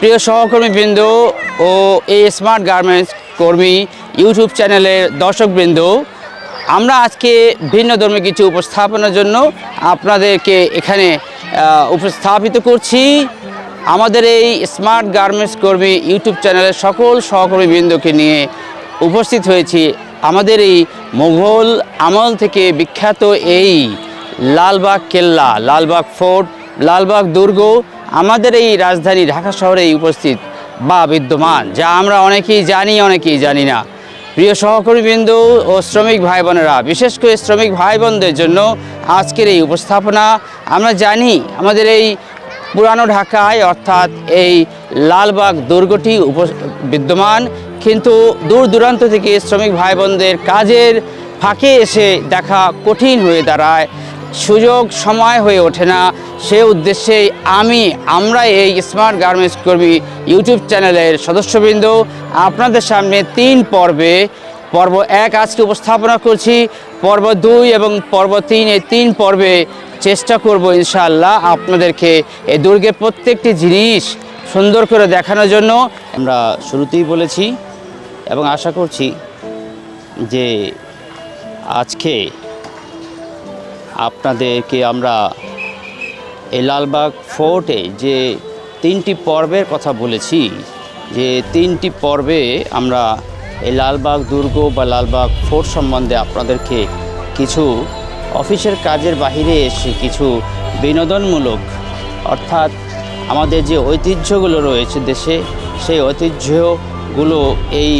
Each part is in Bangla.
প্রিয় সহকর্মীবৃন্দ ও এই স্মার্ট গার্মেন্টস কর্মী ইউটিউব চ্যানেলের দর্শকবৃন্দ, আমরা আজকে ভিন্ন ধর্মী কিছু উপস্থাপনার জন্য আপনাদেরকে এখানে উপস্থাপিত করছি। আমাদের এই স্মার্ট গার্মেন্টস কর্মী ইউটিউব চ্যানেলের সকল সহকর্মীবৃন্দকে নিয়ে উপস্থিত হয়েছি আমাদের এই মুঘল আমল থেকে বিখ্যাত এই লালবাগ কেল্লা, লালবাগ ফোর্ট, লালবাগ দুর্গ আমাদের এই রাজধানী ঢাকা শহরেই উপস্থিত বা বিদ্যমান, যা আমরা অনেকেই জানি অনেকেই জানি না। প্রিয় সহকর্মীবৃন্দ ও শ্রমিক ভাই বোনেরা, বিশেষ করে শ্রমিক ভাই বোনদের জন্য আজকের এই উপস্থাপনা। আমরা জানি আমাদের এই পুরানো ঢাকায় অর্থাৎ এই লালবাগ দুর্গটি বিদ্যমান, কিন্তু দূর দূরান্ত থেকে শ্রমিক ভাই বোনদের কাজের ফাঁকে এসে দেখা কঠিন হয়ে দাঁড়ায়, সুযোগ সময় হয়ে ওঠে না। সে উদ্দেশ্যেই আমরা এই স্মার্ট গার্মেন্টস কর্মী ইউটিউব চ্যানেলের সদস্যবৃন্দ আপনাদের সামনে 3 পর্বে পর্ব 1 আজকে উপস্থাপনা করছি, পর্ব 2 এবং পর্ব 3 এই 3 পর্বে চেষ্টা করব ইনশাআল্লাহ আপনাদেরকে এই দুর্গের প্রত্যেকটি জিনিস সুন্দর করে দেখানোর জন্য। আমরা শুরুতেই বলেছি এবং আশা করছি যে আজকে আপনাদেরকে আমরা এই লালবাগ ফোর্টে যে 3টি পর্বের কথা বলেছি, যে 3টি পর্বে আমরা এই লালবাগ দুর্গ বা লালবাগ ফোর্ট সম্বন্ধে আপনাদেরকে কিছু অফিসের কাজের বাহিরে এসে কিছু বিনোদনমূলক, অর্থাৎ আমাদের যে ঐতিহ্যগুলো রয়েছে দেশে, সেই ঐতিহ্যগুলো এই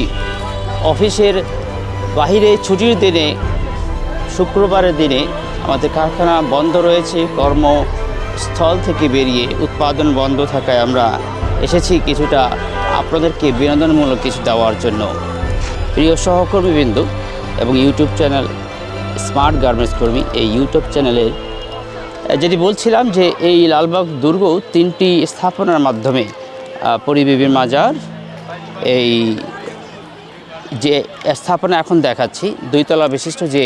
অফিসের বাহিরে ছুটির দিনে, শুক্রবারের দিনে আমাদের কারখানা বন্ধ রয়েছে, কর্মস্থল থেকে বেরিয়ে উৎপাদন বন্ধ থাকায় আমরা এসেছি কিছুটা আপনাদেরকে বিনোদনমূলক কিছু দেওয়ার জন্য। প্রিয় সহকর্মীবৃন্দ এবং ইউটিউব চ্যানেল স্মার্ট গার্মেন্টস কর্মী এই ইউটিউব চ্যানেলের যদি বলছিলাম যে এই লালবাগ দুর্গ 3টি স্থাপনার মাধ্যমে পরিবিবির মাজার, এই যে স্থাপনা এখন দেখাচ্ছি 2 তলা বিশিষ্ট যে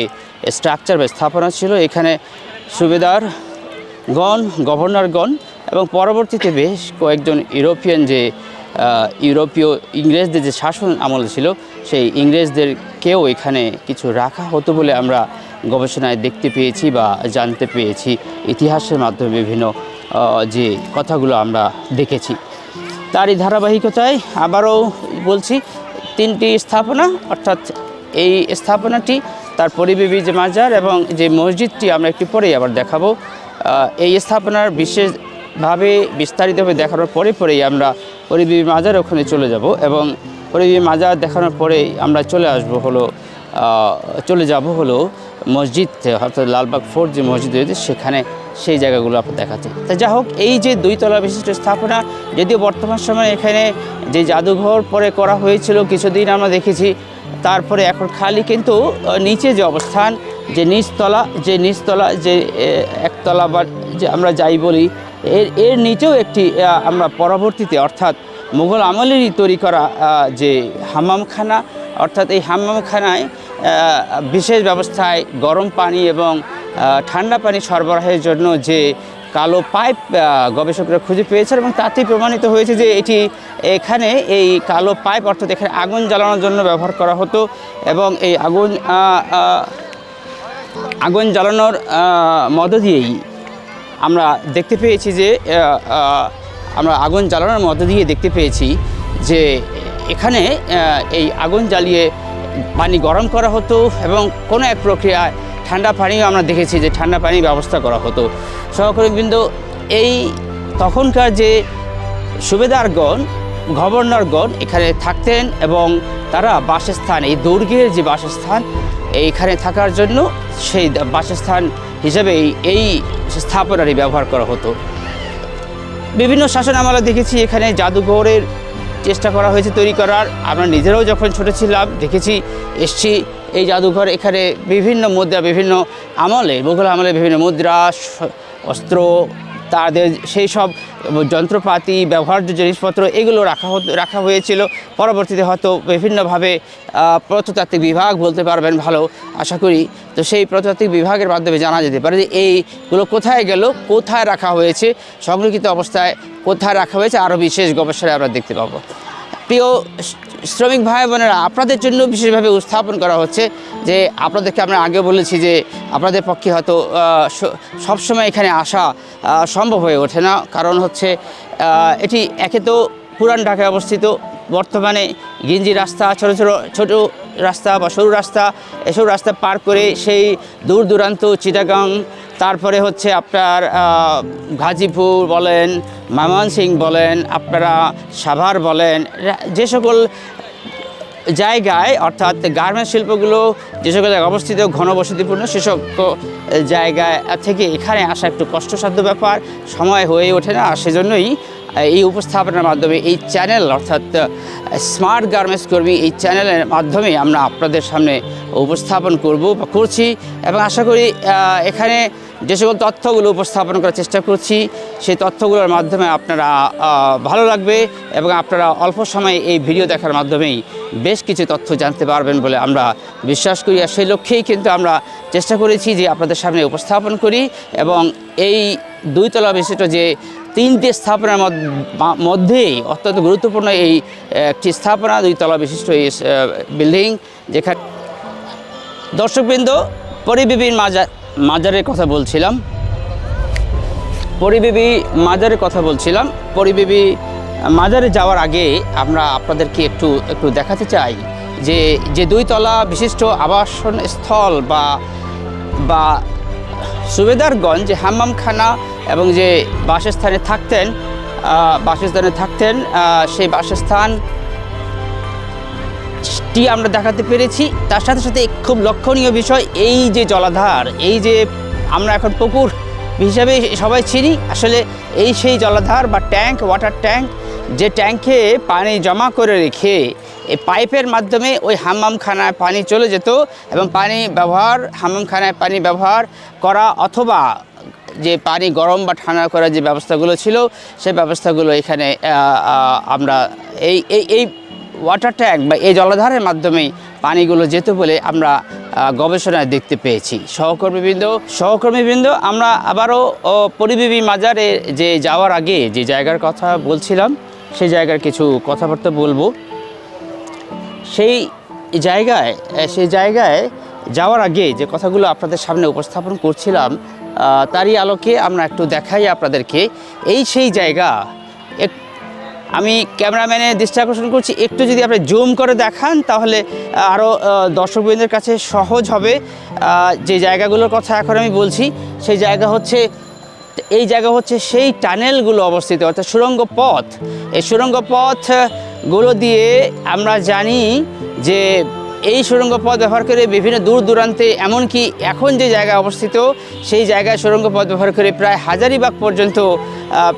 স্ট্রাকচার বা স্থাপনা ছিল, এখানে সুবেদারগণ, গভর্নরগণ এবং পরবর্তীতে বেশ কয়েকজন ইউরোপিয়ান যে ইউরোপীয় ইংরেজদের যে শাসন আমল ছিল, সেই ইংরেজদেরকেও এখানে কিছু রাখা হতো বলে আমরা গবেষণায় দেখতে পেয়েছি বা জানতে পেয়েছি, ইতিহাসের মাধ্যমে বিভিন্ন যে কথাগুলো আমরা দেখেছি। তারই ধারাবাহিকতায় আবারও বলছি 3টি স্থাপনা, অর্থাৎ এই স্থাপনাটি, তার পরিবিবি যে মাজার এবং যে মসজিদটি আমরা একটু পরেই আবার দেখাবো। এই স্থাপনার বিশেষভাবে বিস্তারিতভাবে দেখানোর পরেই আমরা পরিবিবি মাজার ওখানে চলে যাব এবং পরিবিবি মাজার দেখানোর পরেই আমরা চলে যাব হলো মসজিদ, অর্থাৎ লালবাগ ফোর্ট যে মসজিদ রয়েছে সেখানে, সেই জায়গাগুলো আপনার দেখাতে। তা যা হোক, এই যে 2 তলা বিশিষ্ট স্থাপনা, যদিও বর্তমান সময়ে এখানে যে জাদুঘর পরে করা হয়েছিল কিছুদিন আমরা দেখেছি, তারপরে এখন খালি, কিন্তু নিচে যে অবস্থান, যে নিচতলা যে একতলা বা যে আমরা যাই বলি, এর নিচেও একটি আমরা পরবর্তীতে অর্থাৎ মুঘল আমলেরই তৈরি করা যে হাম্মামখানা, অর্থাৎ এই হাম্মামখানায় বিশেষ ব্যবস্থায় গরম পানি এবং ঠান্ডা পানি সরবরাহের জন্য যে কালো পাইপ গবেষকরা খুঁজে পেয়েছেন এবং তাতেই প্রমাণিত হয়েছে যে এখানে এই কালো পাইপ, অর্থাৎ এখানে আগুন জ্বালানোর জন্য ব্যবহার করা হতো এবং এই আগুন জ্বালানোর মধ্য দিয়েই আমরা দেখতে পেয়েছি যে যে এখানে এই আগুন জ্বালিয়ে পানি গরম করা হতো এবং কোনো এক প্রক্রিয়ায় ঠান্ডা পানিও আমরা দেখেছি যে ঠান্ডা পানির ব্যবস্থা করা হতো। সহকর্মীবৃন্দ, এই তখনকার যে সুবেদারগণ, গভর্নরগণ এখানে থাকতেন এবং তারা বাসস্থান, এই দুর্গের যে বাসস্থান, এইখানে থাকার জন্য সেই বাসস্থান হিসেবে এই স্থাপনারই ব্যবহার করা হতো। বিভিন্ন শাসন আমলে দেখেছি এখানে জাদুঘরের চেষ্টা করা হয়েছে তৈরি করার। আমরা নিজেরাও যখন ছোটো ছিলাম দেখেছি, এসছি এই জাদুঘর। এখানে বিভিন্ন মুদ্রা, বিভিন্ন আমলে, মুঘল আমলে বিভিন্ন মুদ্রা, অস্ত্র, তাদের সেই সব যন্ত্রপাতি ব্যবহার্য জিনিসপত্র এগুলো রাখা হয়েছিল। পরবর্তীতে হয়তো বিভিন্নভাবে প্রত্নতাত্ত্বিক বিভাগ বলতে পারবেন ভালো আশা করি। তো সেই প্রত্নতাত্ত্বিক বিভাগের মাধ্যমে জানা যেতে পারে যে এইগুলো কোথায় গেল, কোথায় রাখা হয়েছে, সংরক্ষিত অবস্থায় কোথায় রাখা হয়েছে, আরও বিশেষ গবেষণায় আমরা দেখতে পাবো। প্রিয় শ্রমিক ভাই বোনেরা, আপনাদের জন্য বিশেষভাবে উপস্থাপন করা হচ্ছে যে আপনাদেরকে আমরা আগে বলেছি যে আপনাদের পক্ষে হয়তো সবসময় এখানে আসা সম্ভব হয়ে ওঠে না। কারণ হচ্ছে এটি একে তো পুরান ঢাকায় অবস্থিত, বর্তমানে গিঞ্জি রাস্তা, ছোট রাস্তা বা সরু রাস্তা, এসব রাস্তা পার করে সেই দূর দূরান্ত চিটাগাং, তারপরে হচ্ছে আপনার গাজীপুর বলেন, ময়মনসিংহ বলেন, আপনারা সাভার বলেন, যে সকল জায়গায় অর্থাৎ গার্মেন্টস শিল্পগুলো যে সকল জায়গায় অবস্থিত ঘনবসতিপূর্ণ সেসব জায়গায় থেকে এখানে আসা একটু কষ্টসাধ্য ব্যাপার, সময় হয়ে ওঠে না। আর সেজন্যই এই উপস্থাপনার মাধ্যমে এই চ্যানেল অর্থাৎ স্মার্ট গার্মেন্টস কর্মী এই চ্যানেলের মাধ্যমে আমরা আপনাদের সামনে উপস্থাপন করছি এবং আশা করি এখানে যে সকল তথ্যগুলো উপস্থাপন করার চেষ্টা করছি সেই তথ্যগুলোর মাধ্যমে আপনারা ভালো লাগবে এবং আপনারা অল্প সময়ে এই ভিডিও দেখার মাধ্যমেই বেশ কিছু তথ্য জানতে পারবেন বলে আমরা বিশ্বাস করি। আর সেই লক্ষ্যেই কিন্তু আমরা চেষ্টা করেছি যে আপনাদের সামনে উপস্থাপন করি এবং এই 2 তলা বিশিষ্ট যে 3টি স্থাপনার মধ্যেই অত্যন্ত গুরুত্বপূর্ণ এই একটি স্থাপনা, 2 তলা বিশিষ্ট এই বিল্ডিং, যেখানে দর্শকবৃন্দ পরিবিবির মাজারের কথা বলছিলাম। পরিবিবি মাজারে যাওয়ার আগে আমরা আপনাদেরকে একটু দেখাতে চাই যে 2 তলা বিশিষ্ট আবাসন স্থল বা সুবেদারগঞ্জ যে হাম্মামখানা এবং যে বাসস্থানে থাকতেন সেই বাসস্থানটি আমরা দেখাতে পেরেছি। তার সাথে সাথে খুব লক্ষণীয় বিষয় এই যে জলাধার, এই যে আমরা এখন পুকুর হিসাবে সবাই চিনি, আসলে এই সেই জলাধার বা ট্যাঙ্ক, ওয়াটার ট্যাঙ্ক, যে ট্যাঙ্কে পানি জমা করে রেখে এই পাইপের মাধ্যমে ওই হাম্মামখানায় পানি চলে যেত এবং হাম্মামখানায় পানি ব্যবহার করা অথবা যে পানি গরম বা ঠান্ডা করার যে ব্যবস্থাগুলো ছিল সেই ব্যবস্থাগুলো এখানে আমরা এই ওয়াটার ট্যাঙ্ক বা এই জলাধারের মাধ্যমেই পানিগুলো যেত বলে আমরা গবেষণায় দেখতে পেয়েছি। সহকর্মীবৃন্দ, আমরা আবারও পরিবিবি মাজারে যে যাওয়ার আগে যে জায়গার কথা বলছিলাম সেই জায়গার কিছু কথাবার্তা বলবো। সেই জায়গায় যাওয়ার আগে যে কথাগুলো আপনাদের সামনে উপস্থাপন করছিলাম তারই আলোকে আমরা একটু দেখাই আপনাদেরকে। সেই জায়গা আমি ক্যামেরাম্যানের দৃষ্টি আকর্ষণ করছি, একটু যদি আপনি জুম করে দেখান তাহলে আরও দর্শকবৃন্দের কাছে সহজ হবে। যে জায়গাগুলোর কথা এখন আমি বলছি সেই জায়গা হচ্ছে সেই টানেলগুলো অবস্থিত, অর্থাৎ সুড়ঙ্গ পথ। এই সুড়ঙ্গ পথগুলো দিয়ে আমরা জানি যে এই সুড়ঙ্গ পথ ব্যবহার করে বিভিন্ন দূর দূরান্তে, এমনকি এখন যে জায়গায় অবস্থিত সেই জায়গায় সুড়ঙ্গ পথ ব্যবহার করে প্রায় হাজারীবাগ পর্যন্ত,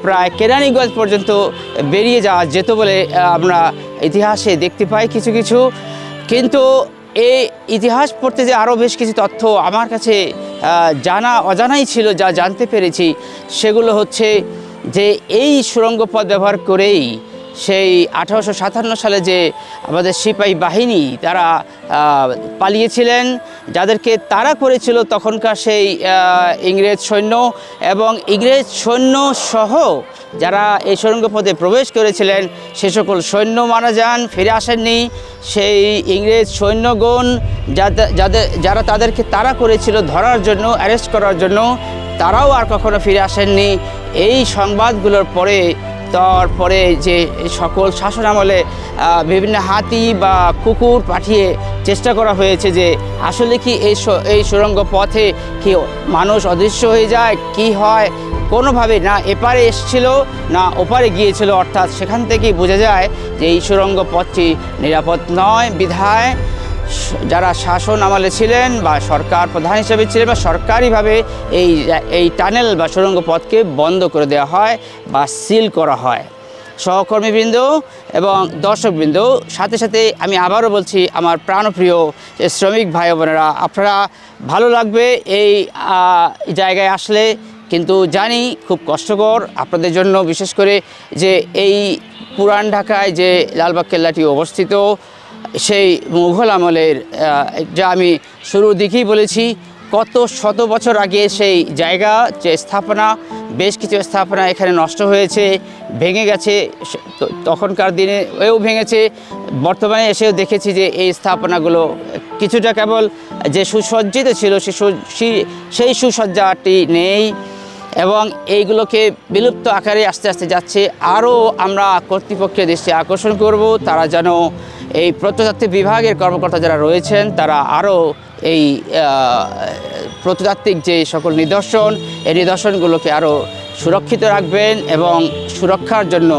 প্রায় কেরানীগঞ্জ পর্যন্ত বেরিয়ে যাওয়া যেত বলে আমরা ইতিহাসে দেখতে পাই কিছু। কিন্তু এই ইতিহাস পড়তে যে আরও বেশ কিছু তথ্য আমার কাছে অজানাই ছিল, যা জানতে পেরেছি সেগুলো হচ্ছে যে এই সুড়ঙ্গ পথ ব্যবহার করেই সেই 1857 সালে যে আমাদের সিপাহী বাহিনী তারা পালিয়েছিলেন, যাদেরকে তাড়া করেছিল তখনকার সেই ইংরেজ সৈন্য এবং ইংরেজ সৈন্য সহ যারা এই সুড়ঙ্গ পথে প্রবেশ করেছিলেন সে সকল সৈন্য মারা যান, ফিরে আসেননি। সেই ইংরেজ সৈন্যগণ যারা তাদেরকে তাড়া করেছিল ধরার জন্য, অ্যারেস্ট করার জন্য, তারাও আর কখনো ফিরে আসেননি। এই সংবাদগুলোর তারপরে যে সকল শাসন আমলে বিভিন্ন হাতি বা কুকুর পাঠিয়ে চেষ্টা করা হয়েছে যে আসলে কি এই সুড়ঙ্গ পথে কি মানুষ অদৃশ্য হয়ে যায়, কি হয়, কোনোভাবে না এপারে এসেছিল না ওপারে গিয়েছিল। অর্থাৎ সেখান থেকেই বোঝা যায় যে এই সুড়ঙ্গ পথটি নিরাপদ নয়। বিধায় যারা শাসন আমলে ছিলেন বা সরকার প্রধান হিসেবে ছিলেন বা সরকারিভাবে এই টানেল বা সুড়ঙ্গ পথকে বন্ধ করে দেওয়া হয় বা সিল করা হয়। সহকর্মীবৃন্দ এবং দর্শকবৃন্দ, সাথে আমি আবারও বলছি আমার প্রাণপ্রিয় শ্রমিক ভাই বোনেরা, আপনারা ভালো লাগবে এই জায়গায় আসলে। কিন্তু জানি খুব কষ্টকর আপনাদের জন্য, বিশেষ করে যে এই পুরান ঢাকায় যে লালবাগ কেল্লাটি অবস্থিত, সেই মুঘল আমলের, যা আমি শুরুর দিকেই বলেছি, কত শত বছর আগে সেই জায়গা, যে স্থাপনা, বেশ কিছু স্থাপনা এখানে নষ্ট হয়েছে, ভেঙে গেছে, তখনকার দিনে এও ভেঙেছে। বর্তমানে এসেও দেখেছি যে এই স্থাপনাগুলো কিছুটা কেবল যে সুসজ্জিত ছিল সেই সুসজ্জাটি নেই, এবং এইগুলোকে বিলুপ্ত আকারে আস্তে আস্তে যাচ্ছে। আরও আমরা কর্তৃপক্ষের দৃষ্টি আকর্ষণ করব, তারা যেন এই প্রত্নতাত্ত্বিক বিভাগের কর্মকর্তা যারা রয়েছেন, তারা আরও এই প্রত্নতাত্ত্বিক যে সকল নিদর্শন, এই নিদর্শনগুলোকে আরও সুরক্ষিত রাখবেন এবং সুরক্ষার জন্য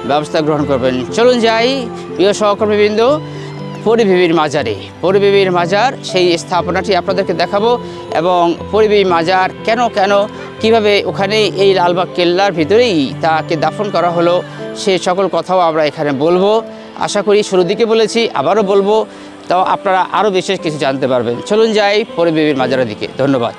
ব্যবস্থা গ্রহণ করবেন। চলুন যাই প্রিয় সহকর্মীবৃন্দ, পরিবিবির মাজারে। পরিবিবির মাজার, সেই স্থাপনাটি আপনাদেরকে দেখাবো, এবং পরিবিবি মাজার কেন কিভাবে ওখানে এই লালবাগ কেল্লার ভিতরেই তাকে দাফন করা হলো, সে সকল কথাও আমরা এখানে বলবো। আশা করি শুরুর দিকে বলেছি, আবারও বলবো, তাও আপনারা আরও বিশেষ কিছু জানতে পারবেন। চলুন যাই পরিবিবির মাজারের দিকে। ধন্যবাদ।